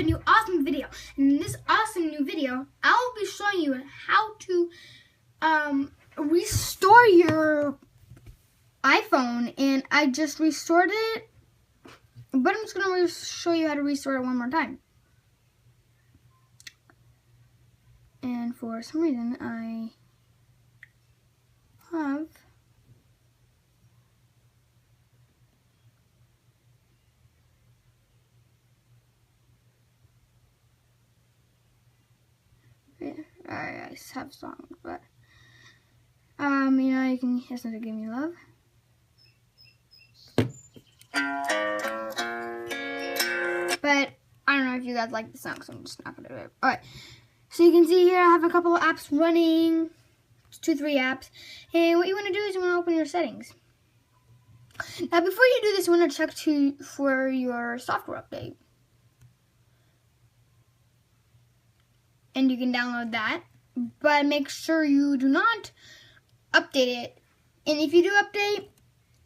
a new awesome video. And in this awesome new video, I'll be showing you how to restore your iPhone. And I just restored it, but I'm just going to show you how to restore it one more time. And for some reason, I have I have songs, but you know, you can listen to Give Me Love. But I don't know if you guys like the song, so I'm just not gonna do it. Alright. So you can see here I have a couple of apps running. 2-3 apps. And what you want to do is you want to open your settings. Now before you do this, you want to check for your software update. And you can download that. But make sure you do not update it. And if you do update,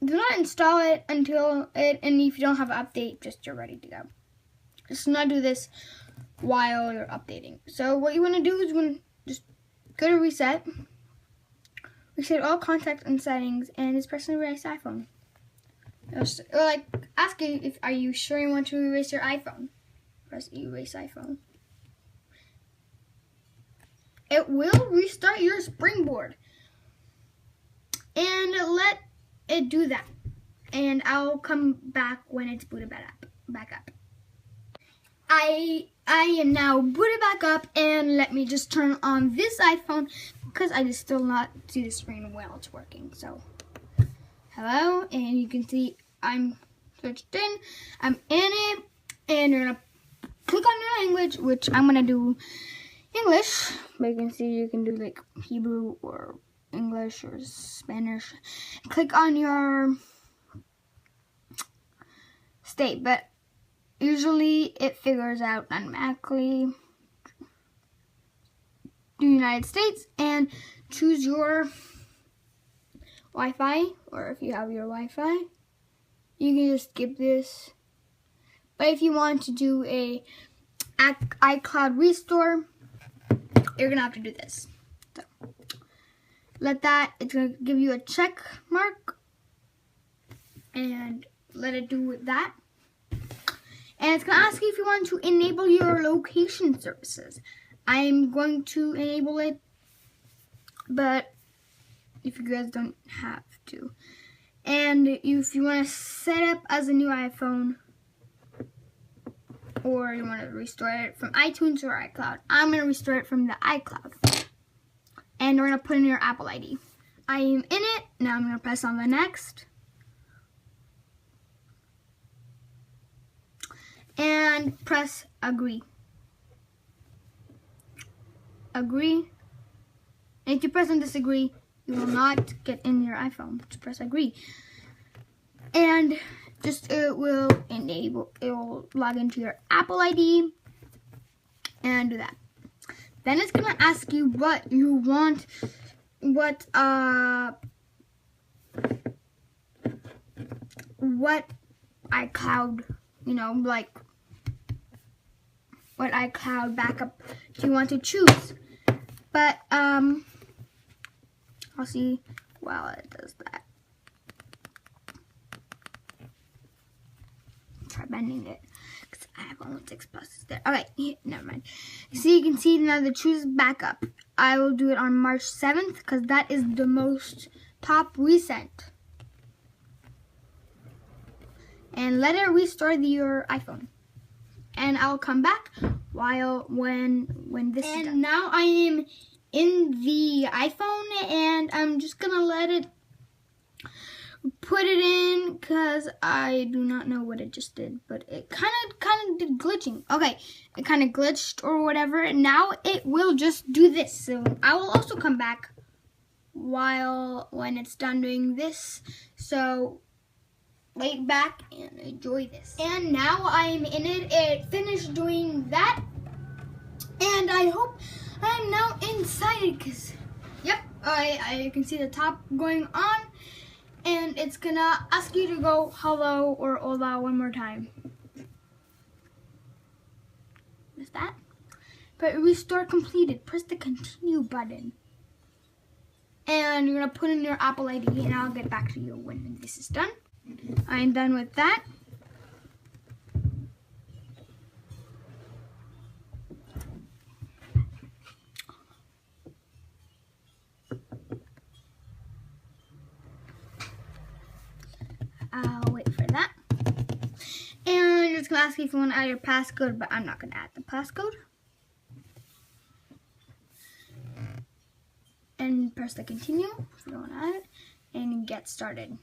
do not install it until it, and if you don't have an update, just you're ready to go. Just not do this while you're updating. So what you want to do is you want to just go to reset all contacts and settings, and just press erase iPhone. Or like ask you if are you sure you want to erase your iPhone. Press erase iPhone. It will restart your Springboard, and let it do that. And I'll come back when it's booted back up. I am now booted back up, and let me just turn on this iPhone because I just still not see the screen while it's working. So, hello, and you can see I'm switched in. I'm in it, and you're gonna click on your language, which I'm gonna do English. But you can see you can do like Hebrew or English or Spanish. Click on your state, but usually it figures out automatically the United States, and choose your Wi-Fi, or if you have your Wi-Fi, you can just skip this. But if you want to do a iCloud restore, you're gonna have to do this. So let that, it's gonna give you a check mark, and let it do that. And it's going to ask you if you want to enable your location services. I'm going to enable it, but if you guys don't have to. And if you want to set up as a new iPhone, or you want to restore it from iTunes or iCloud, I'm going to restore it from the iCloud. And we're going to put in your Apple ID. I am in it. Now I'm going to press on the next. And press agree. Agree. And if you press on disagree, you will not get in your iPhone. Just press agree. And just it will log into your Apple ID and do that. Then it's gonna ask you what you want, what iCloud, you know, like what iCloud backup do you want to choose. But I'll see while it does that. Try bending it because I have only 6 pluses there. Okay, never mind. See, you can see now the choose backup. I will do it on March 7th because that is the most top recent. And let it restore your iPhone. And I'll come back when this is done. And now I am in the iPhone, and I'm just gonna let it put it in because I do not know what it just did, but it kind of did glitching. Okay, it kind of glitched or whatever, and now it will just do this. So I will also come back when it's done doing this. So lay back and enjoy this. And now I'm in it. It finished doing that, and I hope I'm now inside because, yep, I can see the top going on, and it's gonna ask you to go hello or hola one more time. that. But restore completed. Press the continue button. And you're going to put in your Apple ID, and I'll get back to you when this is done. I'm done with that. I'll wait for that. And it's going to ask you if you want to add your passcode, but I'm not going to add the passcode. And press the continue if you don't want to add it, and get started.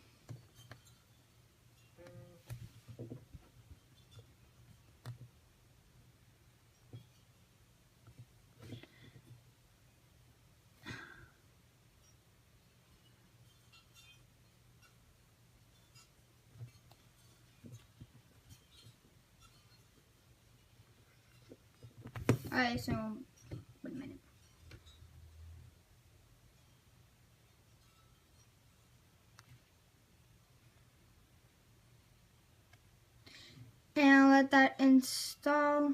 Alright, so, wait a minute. And let that install.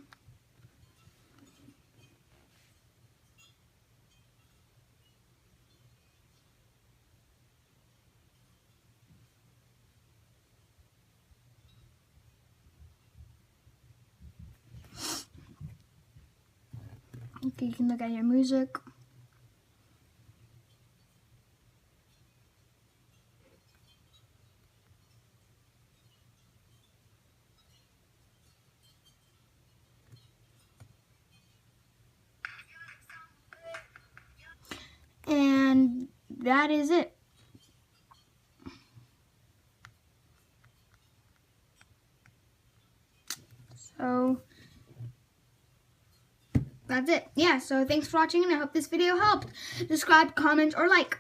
Okay, you can look at your music. And that is it. So that's it. Yeah, so thanks for watching, and I hope this video helped. Subscribe, comment, or like.